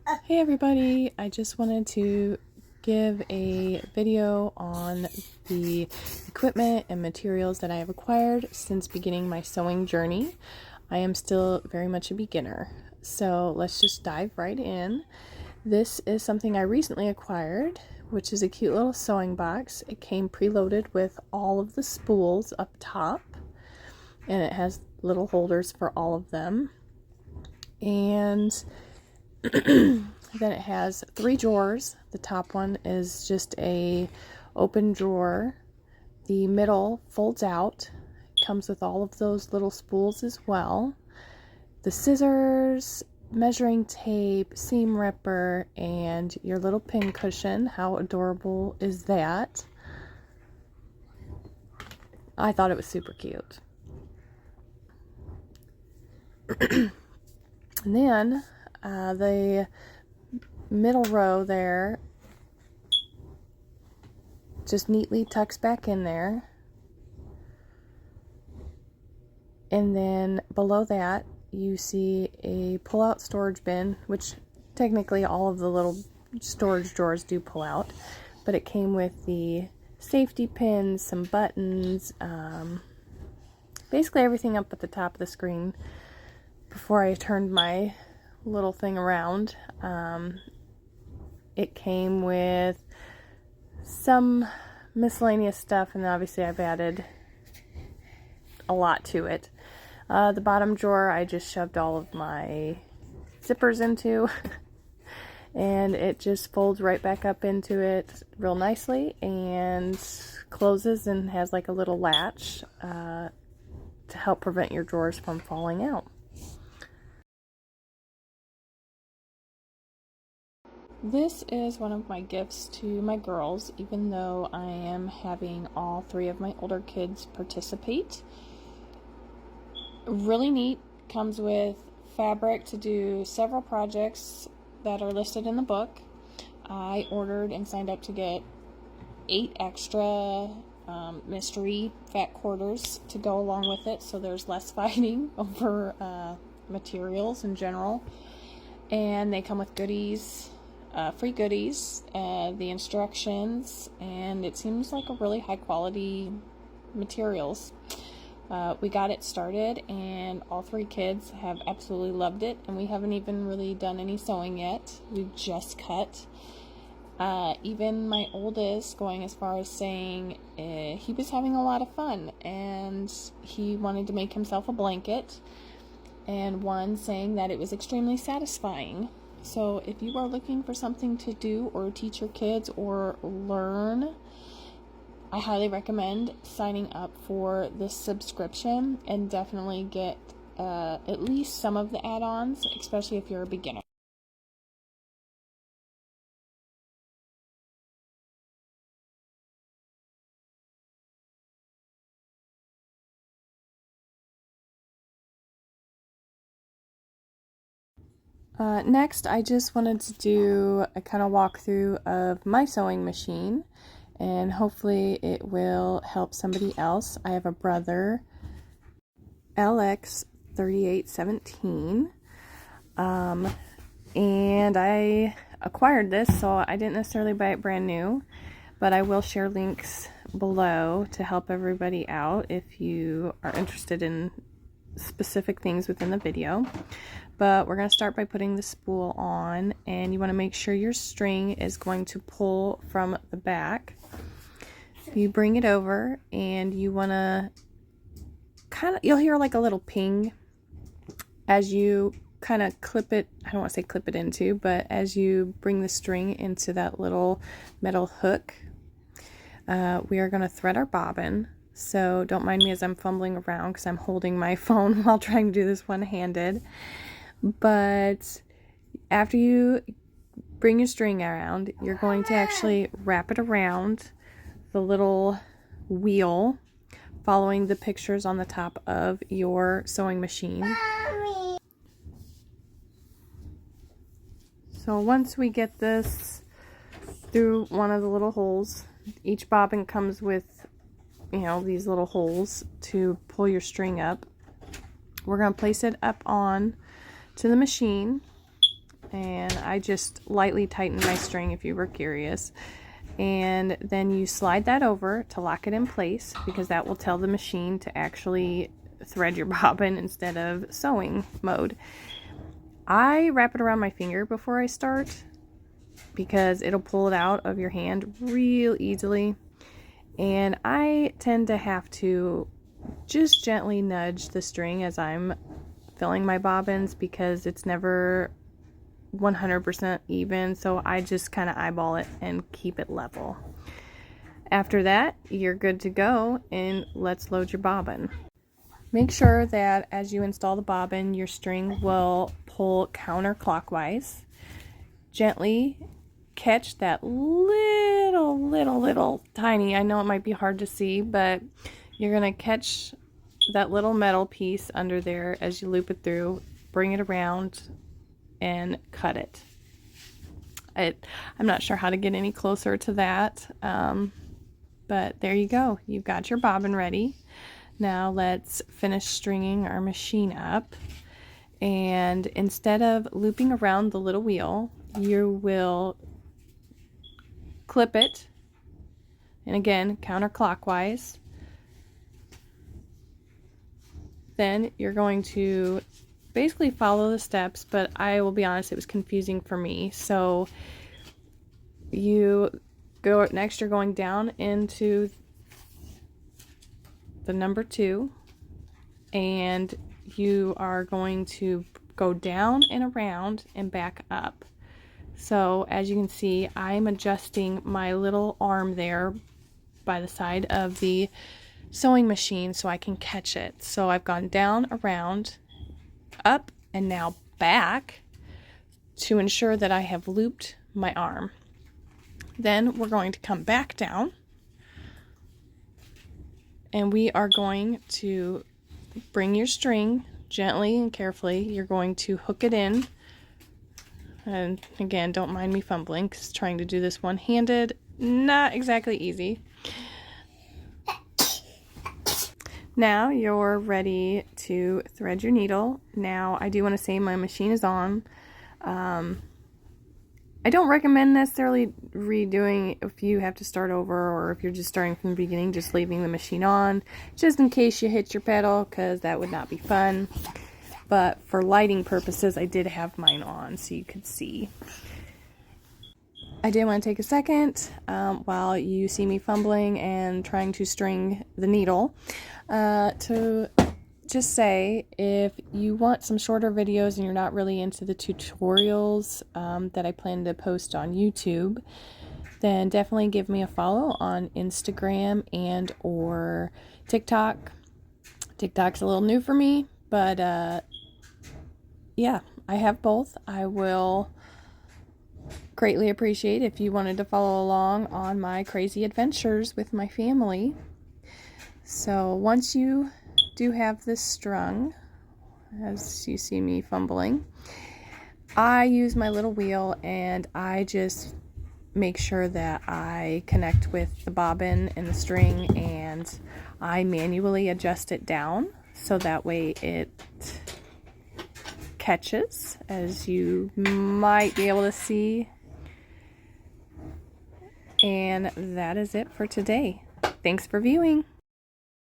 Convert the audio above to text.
Hey everybody, I just wanted to give a video on the equipment and materials that I have acquired since beginning my sewing journey. I am still very much a beginner, so let's just dive right in. This is something I recently acquired, which is a cute little sewing box. It came preloaded with all of the spools up top, and it has little holders for all of them. And then it has 3 drawers. The top one is just a open drawer. The middle folds out. It comes with all of those little spools as well. The scissors, measuring tape, seam ripper, and your little pin cushion. How adorable is that? I thought it was super cute. And then the middle row there just neatly tucks back in there. And then below that you see a pull-out storage bin, which technically all of the little storage drawers do pull out, but it came with the safety pins, some buttons, basically everything up at the top of the screen. Before I turned my little thing around, it came with some miscellaneous stuff, and obviously I've added a lot to it. The bottom drawer I just shoved all of my zippers into and it just folds right back up into it real nicely and closes and has like a little latch to help prevent your drawers from falling out. This is one of my gifts to my girls, even though I am having all 3 of my older kids participate. Really neat. Comes with fabric to do several projects that are listed in the book. I ordered and signed up to get 8 extra mystery fat quarters to go along with it, so there's less fighting over materials in general. And they come with goodies, free goodies, the instructions, and it seems like a really high quality materials. We got it started and all 3 kids have absolutely loved it, and we haven't even really done any sewing yet. We've just cut. Even my oldest going as far as saying he was having a lot of fun and he wanted to make himself a blanket, and one saying that it was extremely satisfying. So if you are looking for something to do or teach your kids or learn, I highly recommend signing up for this subscription and definitely get at least some of the add-ons, especially if you're a beginner. Next, I just wanted to do a kind of walkthrough of my sewing machine, and hopefully it will help somebody else. I have a Brother LX3817, and I acquired this, so I didn't necessarily buy it brand new, but I will share links below to help everybody out if you are interested in specific things within the video. But we're going to start by putting the spool on, and you want to make sure your string is going to pull from the back. You bring it over and you want to you'll hear like a little ping as you kind of clip it. I don't want to say clip it into, but as you bring the string into that little metal hook, we are going to thread our bobbin. So don't mind me as I'm fumbling around because I'm holding my phone while trying to do this one-handed. But after you bring your string around, you're going to actually wrap it around the little wheel, following the pictures on the top of your sewing machine. So once we get this through one of the little holes, each bobbin comes with, these little holes to pull your string up. We're going to place it up on to the machine, and I just lightly tightened my string if you were curious. And then you slide that over to lock it in place, because that will tell the machine to actually thread your bobbin instead of sewing mode. I wrap it around my finger before I start because it'll pull it out of your hand real easily. And I tend to have to just gently nudge the string as I'm filling my bobbins because it's never 100% even, so I just kind of eyeball it and keep it level. After that, you're good to go, and let's load your bobbin. Make sure that as you install the bobbin, your string will pull counterclockwise. Gently catch that little tiny, I know it might be hard to see, but you're going to catch that little metal piece under there as you loop it through, bring it around, and cut it. I'm not sure how to get any closer to that, but there you go. You've got your bobbin ready. Now let's finish stringing our machine up. And instead of looping around the little wheel, you will clip it, and again, counterclockwise. Then you're going to basically follow the steps, but I will be honest, it was confusing for me. So you go next, you're going down into the number 2, and you are going to go down and around and back up. So as you can see, I'm adjusting my little arm there by the side of the sewing machine so I can catch it. So I've gone down, around, up, and now back to ensure that I have looped my arm. Then we're going to come back down, and we are going to bring your string gently and carefully. You're going to hook it in, and again, don't mind me fumbling because trying to do this one-handed, not exactly easy. Now you're ready to thread your needle. Now I do want to say my machine is on. I don't recommend necessarily redoing if you have to start over, or if you're just starting from the beginning, just leaving the machine on just in case you hit your pedal, because that would not be fun. But for lighting purposes, I did have mine on so you could see. I did want to take a second while you see me fumbling and trying to string the needle to just say, if you want some shorter videos and you're not really into the tutorials that I plan to post on YouTube, then definitely give me a follow on Instagram and or TikTok. TikTok's a little new for me, but yeah, I have both. I will greatly appreciate if you wanted to follow along on my crazy adventures with my family. So once you do have this strung, as you see me fumbling, I use my little wheel and I just make sure that I connect with the bobbin and the string, and I manually adjust it down so that way it catches, as you might be able to see. And that is it for today. Thanks for viewing.